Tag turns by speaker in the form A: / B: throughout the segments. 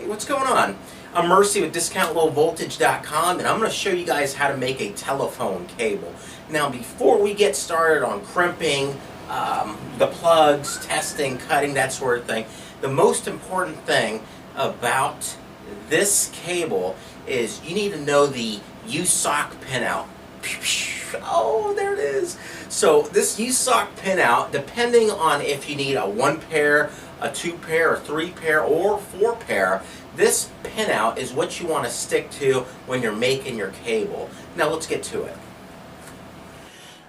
A: What's going on? I'm Mercy with DiscountLowVoltage.com, and I'm going to show you guys how to make a telephone cable. Now, before we get started on crimping, the plugs, testing, cutting, that sort of thing, the most important thing about this cable is you need to know the U-sock pinout. Oh, there it is. So this U-sock pinout, depending on if you need a 1 pair, a 2 pair, a 3 pair, or 4 pair, this pinout is what you want to stick to when you're making your cable. Now let's get to it.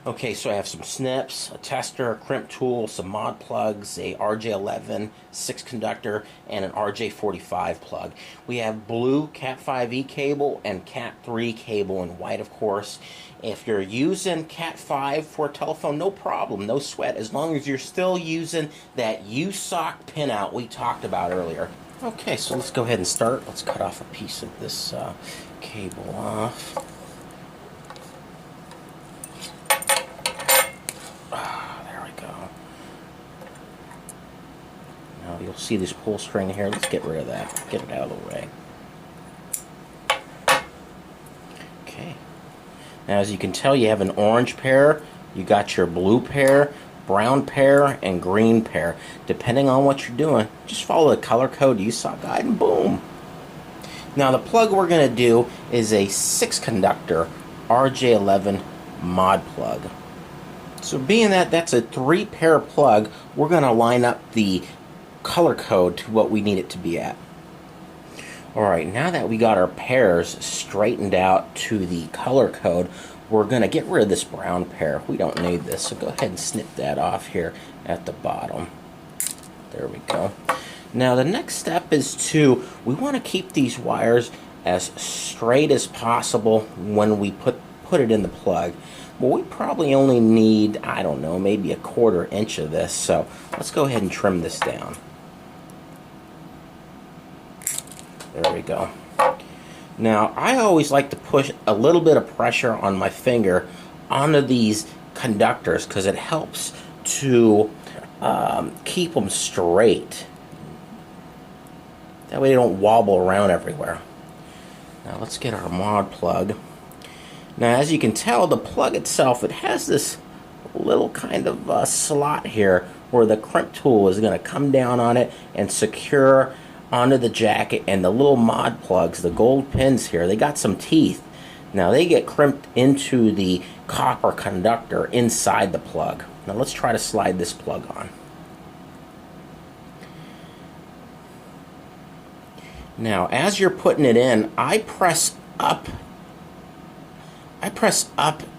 A: Okay, so I have some snips, a tester, a crimp tool, some mod plugs, a RJ11 6 conductor, and an RJ45 plug. We have blue Cat 5e cable and Cat 3 cable in white, of course. If you're using Cat 5 for a telephone, no problem, no sweat, as long as you're still using that U-sock pinout we talked about earlier. Okay, so let's go ahead and start. Let's cut off a piece of this cable off. There we go. Now you'll see this pull string here. Let's get rid of that. Get it out of the way. Okay. Now, as you can tell, you have an orange pair, you got your blue pair, brown pair, and green pair. Depending on what you're doing, just follow the color code U-sock guide and boom. Now, the plug we're going to do is a 6 conductor RJ11 mod plug. So being that that's a 3 pair plug, we're going to line up the color code to what we need it to be at. Alright, now that we got our pairs straightened out to the color code, we're going to get rid of this brown pair. We don't need this, so go ahead and snip that off here at the bottom. There we go. Now the next step is we want to keep these wires as straight as possible when we put it in the plug. Well, we probably only need, I don't know, maybe a 1/4 inch of this, so let's go ahead and trim this down. There we go. Now, I always like to push a little bit of pressure on my finger onto these conductors because it helps to keep them straight. That way they don't wobble around everywhere. Now, let's get our mod plug. Now, as you can tell, the plug itself, it has this little kind of slot here where the crimp tool is going to come down on it and secure onto the jacket, and the little mod plugs, the gold pins here, they got some teeth. Now they get crimped into the copper conductor inside the plug. Now let's try to slide this plug on. Now as you're putting it in, I press up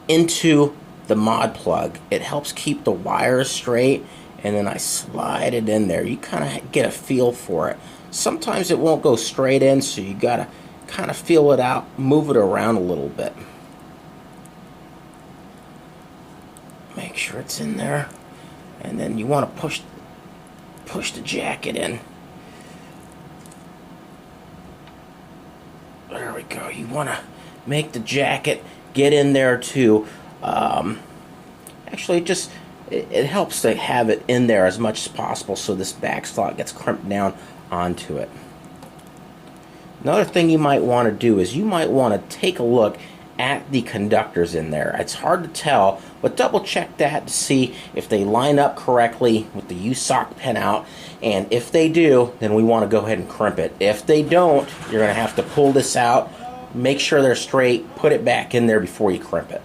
A: into the mod plug. It helps keep the wires straight, and then I slide it in there. You kind of get a feel for it. Sometimes it won't go straight in, so you gotta kind of feel it out, move it around a little bit. Make sure it's in there, and then you want to push the jacket in. There we go. You want to make the jacket get in there too. Actually, it helps to have it in there as much as possible so this back slot gets crimped down onto it. Another thing you might want to do is you might want to take a look at the conductors in there. It's hard to tell, but double check that to see if they line up correctly with the U-sock pinout, and if they do, then we want to go ahead and crimp it. If they don't, you're going to have to pull this out, make sure they're straight, put it back in there before you crimp it.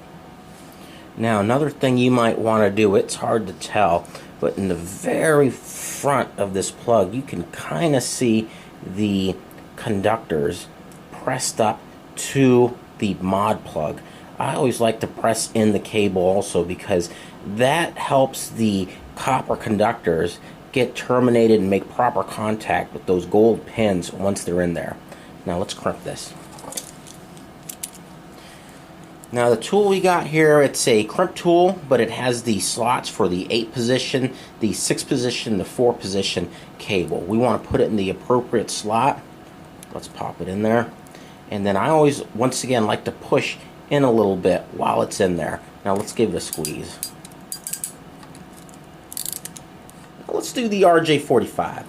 A: Now another thing you might want to do, it's hard to tell, but in the very front of this plug you can kind of see the conductors pressed up to the mod plug. I always like to press in the cable also because that helps the copper conductors get terminated and make proper contact with those gold pins once they're in there. Now let's crimp this. Now the tool we got here, it's a crimp tool, but it has the slots for the 8 position, the 6 position, the 4 position cable. We want to put it in the appropriate slot. Let's pop it in there. And then I always, once again, like to push in a little bit while it's in there. Now let's give it a squeeze. Let's do the RJ45.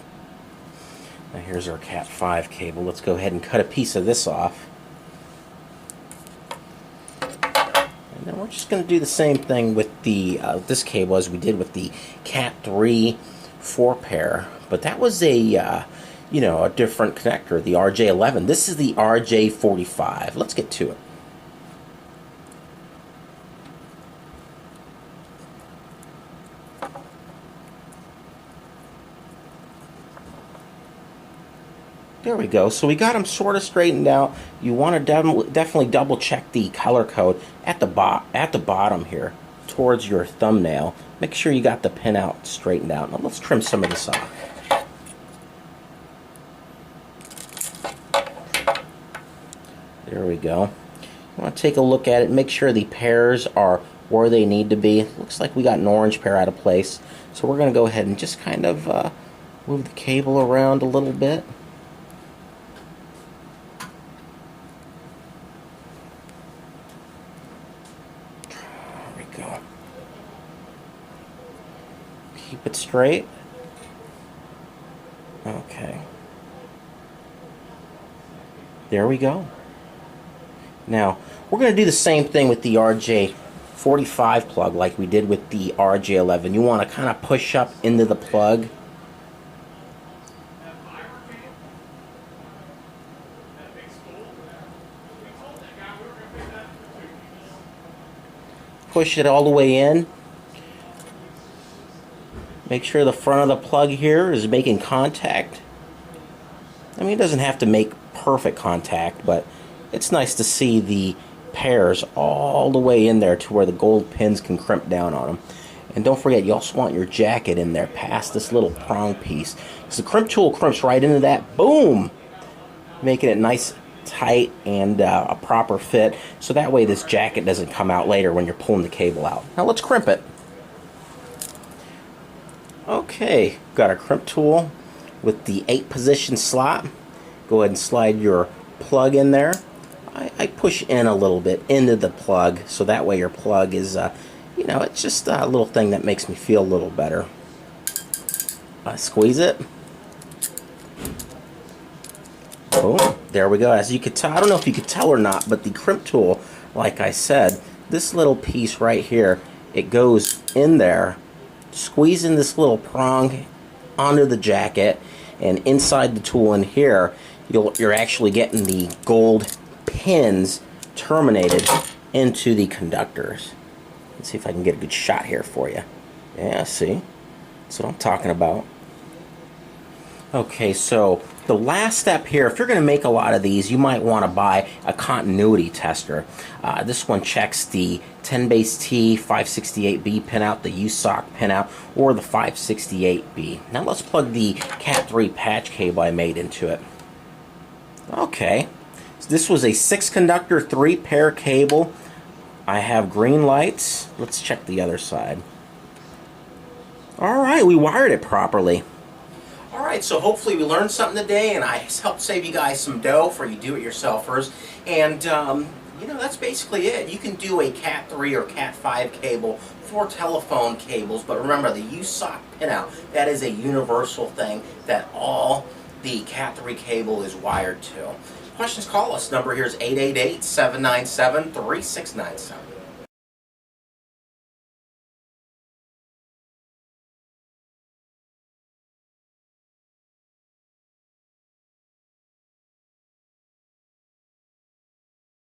A: Now here's our Cat 5 cable. Let's go ahead and cut a piece of this off. And then we're just going to do the same thing with the this cable as we did with the Cat 3 4-pair. But that was a you know, a different connector, the RJ11. This is the RJ45. Let's get to it. There we go. So we got them sort of straightened out. You want to definitely double check the color code at the bottom here towards your thumbnail. Make sure you got the pin out straightened out. Now let's trim some of this off. There we go. You want to take a look at it. Make sure the pairs are where they need to be. Looks like we got an orange pair out of place. So we're going to go ahead and just kind of move the cable around a little bit. Go. Keep it straight. Okay. There we go. Now, we're going to do the same thing with the RJ45 plug like we did with the RJ11. You want to kind of push up into the plug. Push it all the way in. Make sure the front of the plug here is making contact. I mean, it doesn't have to make perfect contact, but it's nice to see the pairs all the way in there to where the gold pins can crimp down on them. And don't forget, you also want your jacket in there past this little prong piece, because the crimp tool crimps right into that. Boom! Making it nice, tight, and a proper fit, so that way this jacket doesn't come out later when you're pulling the cable out. Now let's crimp it. Okay, got our crimp tool with the 8-position slot. Go ahead and slide your plug in there. I push in a little bit into the plug, so that way your plug is, you know, it's just a little thing that makes me feel a little better. Squeeze it. Boom. There we go. As you could tell, I don't know if you could tell or not, but the crimp tool, like I said, this little piece right here, it goes in there, squeezing this little prong onto the jacket, and inside the tool in here, you're actually getting the gold pins terminated into the conductors. Let's see if I can get a good shot here for you. Yeah, see? That's what I'm talking about. Okay, so the last step here, if you're going to make a lot of these, you might want to buy a continuity tester. This one checks the 10-base-T 568B pinout, the USOC pinout, or the 568B. Now let's plug the Cat 3 patch cable I made into it. Okay, so this was a 6-conductor 3-pair cable. I have green lights. Let's check the other side. Alright, we wired it properly. Alright, so hopefully we learned something today, and I helped save you guys some dough for you do-it-yourselfers. And, you know, that's basically it. You can do a Cat 3 or Cat 5 cable for telephone cables, but remember, the USOC pinout, that is a universal thing that all the Cat 3 cable is wired to. Questions, call us. Number here is 888-797-3697.